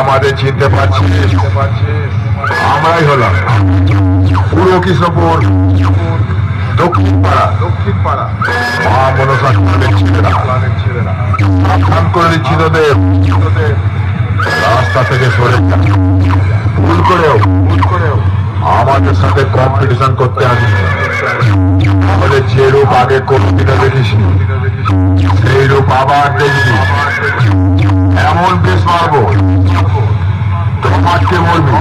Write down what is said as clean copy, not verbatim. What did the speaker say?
আমাদের চিনতে পারছিস? আমরাই হলাম পুরো কৃষ্ণপুর দক্ষিণ পাড়া মা মনসা ক্লাবের ছেলেরা। সাবধান করে দিচ্ছি তোদের, রাস্তা থেকে সরে যা। ভুল করেও আমাদের সাথে কম্পিটিশন করতে আসিস। আমাদের যে রূপ আগে কোনোদিনও দেখিসনি সেই রূপ আবার দেখবি। এমন বেশ মারবো তোমাকে বলবি